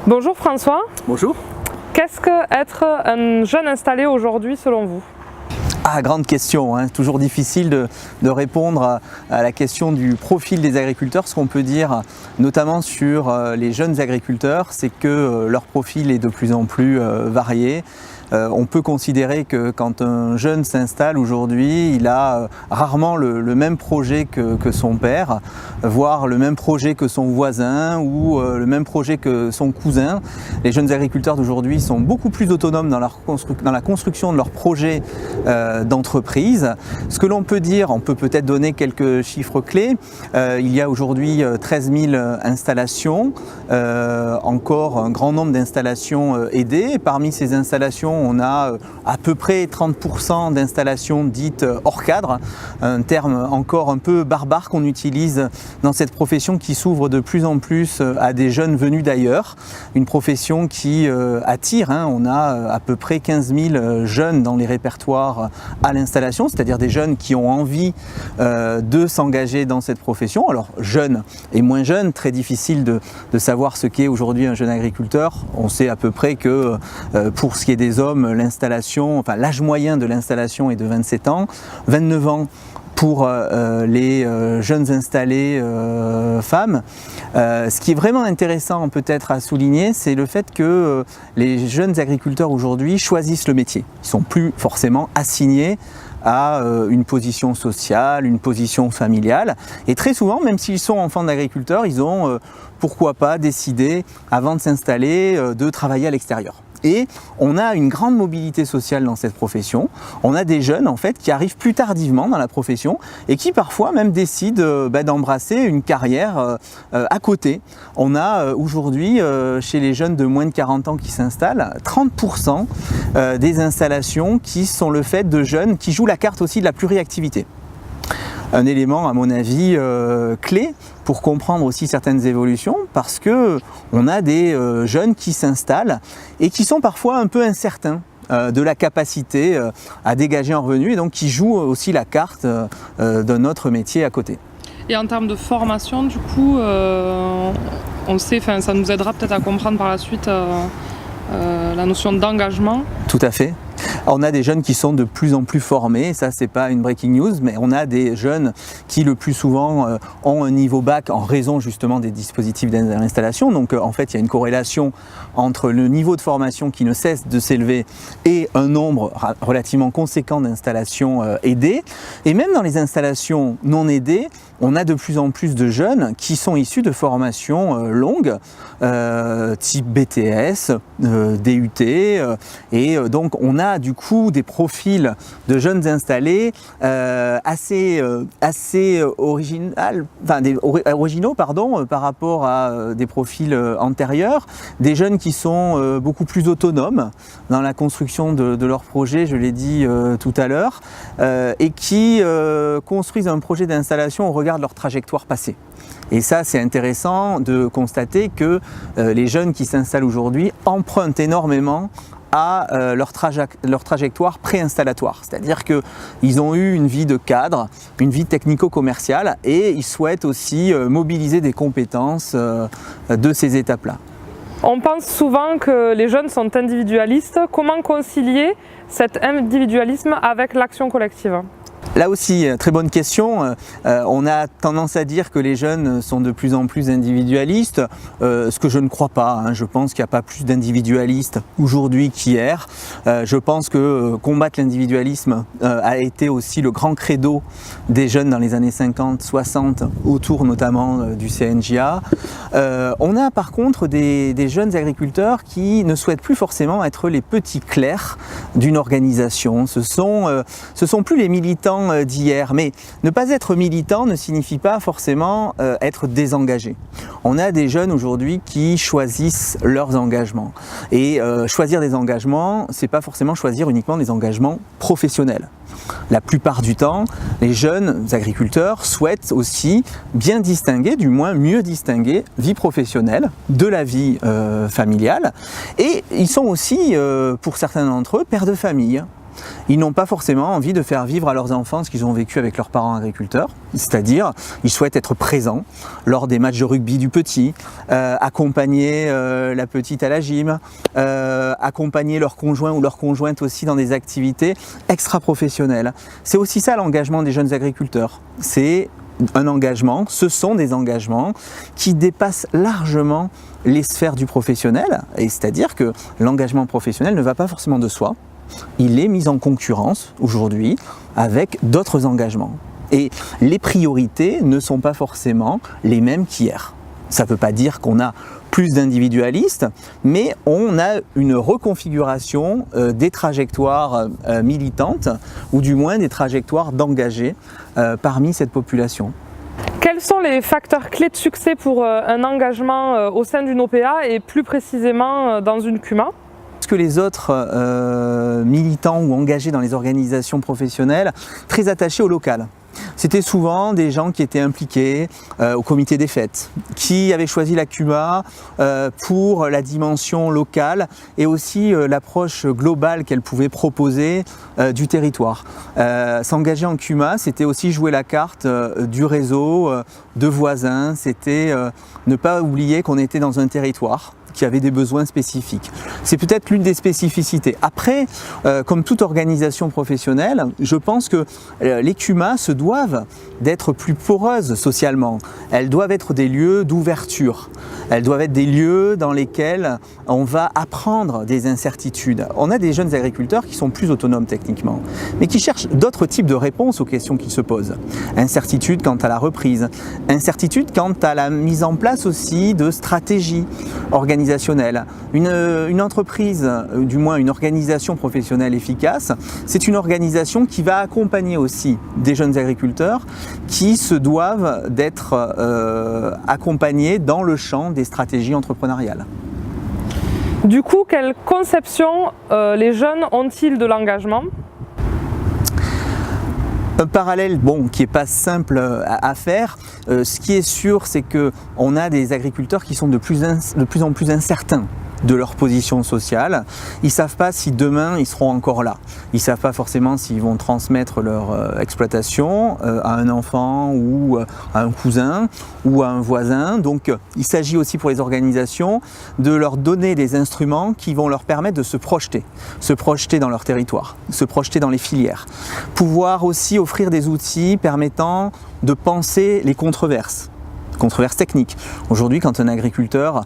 Bonjour François. Bonjour. Qu'est-ce qu'être un jeune installé aujourd'hui selon vous? Grande question, hein. Toujours difficile de répondre à la question du profil des agriculteurs. Ce qu'on peut dire, notamment sur les jeunes agriculteurs, c'est que leur profil est de plus en plus varié. On peut considérer que quand un jeune s'installe aujourd'hui, il a rarement le même projet que son père, voire le même projet que son voisin ou le même projet que son cousin. Les jeunes agriculteurs d'aujourd'hui sont beaucoup plus autonomes dans la construction de leurs projets d'entreprise. Ce que l'on peut dire, on peut peut-être donner quelques chiffres clés. Il y a aujourd'hui 13 000 installations, encore un grand nombre d'installations aidées. Parmi ces installations, on a à peu près 30% d'installations dites hors cadre, un terme encore un peu barbare qu'on utilise dans cette profession qui s'ouvre de plus en plus à des jeunes venus d'ailleurs. Une profession qui attire, hein. On a à peu près 15 000 jeunes dans les répertoires à l'installation, c'est-à-dire des jeunes qui ont envie de s'engager dans cette profession. Alors jeunes et moins jeunes, très difficile de savoir ce qu'est aujourd'hui un jeune agriculteur. On sait à peu près que pour ce qui est des hommes, l'installation, enfin l'âge moyen de l'installation est de 27 ans, 29 ans pour les jeunes installés femmes. Ce qui est vraiment intéressant peut-être à souligner, c'est le fait que les jeunes agriculteurs aujourd'hui choisissent le métier. Ils ne sont plus forcément assignés à une position sociale, une position familiale. Et très souvent, même s'ils sont enfants d'agriculteurs, ils ont pourquoi pas décidé, avant de s'installer, de travailler à l'extérieur. Et on a une grande mobilité sociale dans cette profession. On a des jeunes en fait qui arrivent plus tardivement dans la profession et qui parfois même décident d'embrasser une carrière à côté. On a aujourd'hui chez les jeunes de moins de 40 ans qui s'installent 30% des installations qui sont le fait de jeunes qui jouent la carte aussi de la pluriactivité. Un élément à mon avis clé pour comprendre aussi certaines évolutions, parce que on a des jeunes qui s'installent et qui sont parfois un peu incertains de la capacité à dégager un revenu et donc qui jouent aussi la carte d'un autre métier à côté. Et en termes de formation, du coup, on sait, ça nous aidera peut-être à comprendre par la suite la notion d'engagement. Tout à fait. On a des jeunes qui sont de plus en plus formés, ça c'est pas une breaking news, mais on a des jeunes qui le plus souvent ont un niveau bac en raison justement des dispositifs d'installation. Donc en fait il y a une corrélation entre le niveau de formation qui ne cesse de s'élever et un nombre relativement conséquent d'installations aidées. Et même dans les installations non aidées, on a de plus en plus de jeunes qui sont issus de formations longues, type BTS, DUT, et donc on a du coup des profils de jeunes installés assez originaux par rapport à des profils antérieurs, des jeunes qui sont beaucoup plus autonomes dans la construction de leurs projets, je l'ai dit tout à l'heure, et qui construisent un projet d'installation au regard de leur trajectoire passée. Et ça, c'est intéressant de constater que les jeunes qui s'installent aujourd'hui empruntent énormément à leur trajectoire préinstallatoire. C'est-à-dire qu'ils ont eu une vie de cadre, une vie technico-commerciale et ils souhaitent aussi mobiliser des compétences de ces étapes-là. On pense souvent que les jeunes sont individualistes. Comment concilier cet individualisme avec l'action collective ? Là aussi, très bonne question. On a tendance à dire que les jeunes sont de plus en plus individualistes, ce que je ne crois pas. Je pense qu'il n'y a pas plus d'individualistes aujourd'hui qu'hier. Je pense que combattre l'individualisme a été aussi le grand credo des jeunes dans les années 50-60, autour notamment du CNJA. On a par contre des jeunes agriculteurs qui ne souhaitent plus forcément être les petits clercs d'une organisation. Ce sont plus les militants d'hier, mais ne pas être militant ne signifie pas forcément être désengagé. On a des jeunes aujourd'hui qui choisissent leurs engagements et choisir des engagements, c'est pas forcément choisir uniquement des engagements professionnels. La plupart du temps, les jeunes agriculteurs souhaitent aussi bien distinguer, du moins mieux distinguer, vie professionnelle de la vie familiale, et ils sont aussi, pour certains d'entre eux, pères de famille. Ils n'ont pas forcément envie de faire vivre à leurs enfants ce qu'ils ont vécu avec leurs parents agriculteurs, c'est-à-dire ils souhaitent être présents lors des matchs de rugby du petit, accompagner la petite à la gym, accompagner leur conjoint ou leur conjointe aussi dans des activités extra-professionnelles. C'est aussi ça l'engagement des jeunes agriculteurs. C'est un engagement, ce sont des engagements qui dépassent largement les sphères du professionnel, et c'est-à-dire que l'engagement professionnel ne va pas forcément de soi, il est mis en concurrence aujourd'hui avec d'autres engagements. Et les priorités ne sont pas forcément les mêmes qu'hier. Ça ne veut pas dire qu'on a plus d'individualistes, mais on a une reconfiguration des trajectoires militantes, ou du moins des trajectoires d'engagés parmi cette population. Quels sont les facteurs clés de succès pour un engagement au sein d'une OPA et plus précisément dans une CUMA ? Est-ce que les autres militants ou engagés dans les organisations professionnelles, très attachés au local? C'était souvent des gens qui étaient impliqués au comité des fêtes, qui avaient choisi la CUMA pour la dimension locale et aussi l'approche globale qu'elle pouvait proposer du territoire. S'engager en CUMA, c'était aussi jouer la carte du réseau de voisins, c'était ne pas oublier qu'on était dans un territoire qui avait des besoins spécifiques. C'est peut-être l'une des spécificités. Après, comme toute organisation professionnelle, je pense que les CUMA se doivent d'être plus poreuses socialement. Elles doivent être des lieux d'ouverture. Elles doivent être des lieux dans lesquels on va apprendre des incertitudes. On a des jeunes agriculteurs qui sont plus autonomes techniquement, mais qui cherchent d'autres types de réponses aux questions qui se posent. Incertitude quant à la reprise, incertitude quant à la mise en place aussi de stratégies organisationnelles. Une entreprise, du moins une organisation professionnelle efficace, c'est une organisation qui va accompagner aussi des jeunes agriculteurs qui se doivent d'être accompagnés dans le champ des stratégies entrepreneuriales. Du coup, quelle conception les jeunes ont-ils de l'engagement ? Un parallèle qui n'est pas simple à faire, ce qui est sûr, c'est qu'on a des agriculteurs qui sont de plus en plus incertains de leur position sociale. Ils ne savent pas si demain ils seront encore là. Ils ne savent pas forcément s'ils vont transmettre leur exploitation à un enfant ou à un cousin ou à un voisin. Donc il s'agit aussi pour les organisations de leur donner des instruments qui vont leur permettre de se projeter dans leur territoire, se projeter dans les filières. Pouvoir aussi offrir des outils permettant de penser les controverses techniques. Aujourd'hui, quand un agriculteur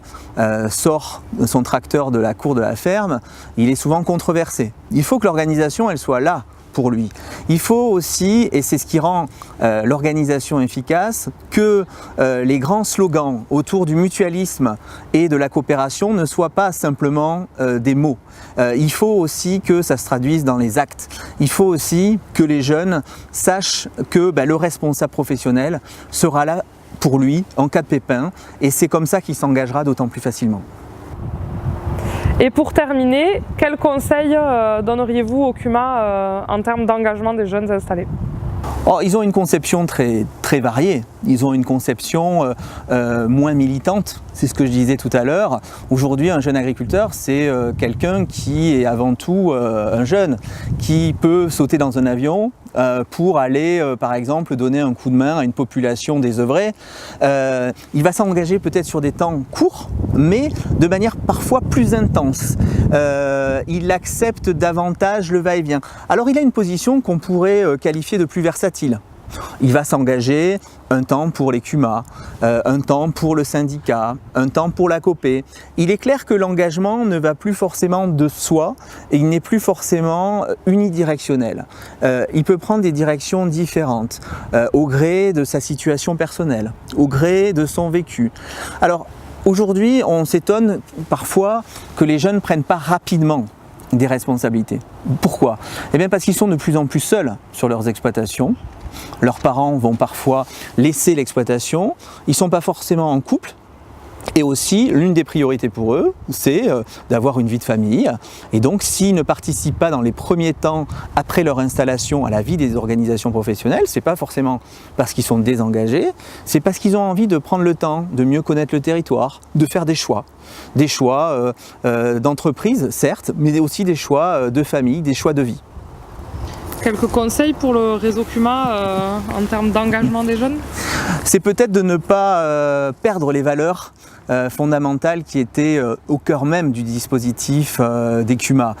sort son tracteur de la cour de la ferme, il est souvent controversé. Il faut que l'organisation elle soit là pour lui. Il faut aussi, et c'est ce qui rend l'organisation efficace, que les grands slogans autour du mutualisme et de la coopération ne soient pas simplement des mots. Il faut aussi que ça se traduise dans les actes. Il faut aussi que les jeunes sachent que le responsable professionnel sera là pour lui en cas de pépin, et c'est comme ça qu'il s'engagera d'autant plus facilement. Et pour terminer, quels conseils donneriez-vous au CUMA en termes d'engagement des jeunes installés ? Ils ont une conception très variée. Ils ont une conception moins militante, c'est ce que je disais tout à l'heure. Aujourd'hui, un jeune agriculteur, c'est quelqu'un qui est avant tout un jeune, qui peut sauter dans un avion pour aller, par exemple, donner un coup de main à une population désœuvrée. Il va s'engager peut-être sur des temps courts, mais de manière parfois plus intense. Il accepte davantage le va-et-vient. Alors il a une position qu'on pourrait qualifier de plus versatile. Il va s'engager un temps pour les CUMA, un temps pour le syndicat, un temps pour la COPE. Il est clair que l'engagement ne va plus forcément de soi et il n'est plus forcément unidirectionnel. Il peut prendre des directions différentes au gré de sa situation personnelle, au gré de son vécu. Alors aujourd'hui, on s'étonne parfois que les jeunes ne prennent pas rapidement des responsabilités. Pourquoi ? Eh bien parce qu'ils sont de plus en plus seuls sur leurs exploitations. Leurs parents vont parfois laisser l'exploitation, ils ne sont pas forcément en couple. Et aussi, l'une des priorités pour eux, c'est d'avoir une vie de famille. Et donc, s'ils ne participent pas dans les premiers temps, après leur installation, à la vie des organisations professionnelles, ce n'est pas forcément parce qu'ils sont désengagés, c'est parce qu'ils ont envie de prendre le temps, de mieux connaître le territoire, de faire des choix d'entreprise, certes, mais aussi des choix de famille, des choix de vie. quelques conseils pour le réseau CUMA en termes d'engagement des jeunes? C'est peut-être de ne pas perdre les valeurs fondamentales qui étaient au cœur même du dispositif des CUMA,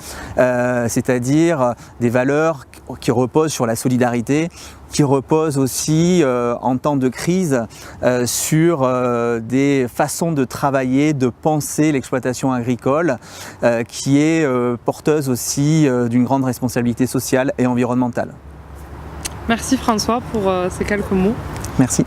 c'est-à-dire des valeurs qui reposent sur la solidarité, qui reposent aussi en temps de crise sur des façons de travailler, de penser l'exploitation agricole qui est porteuse aussi d'une grande responsabilité sociale et environnementale. Merci François pour ces quelques mots. Merci.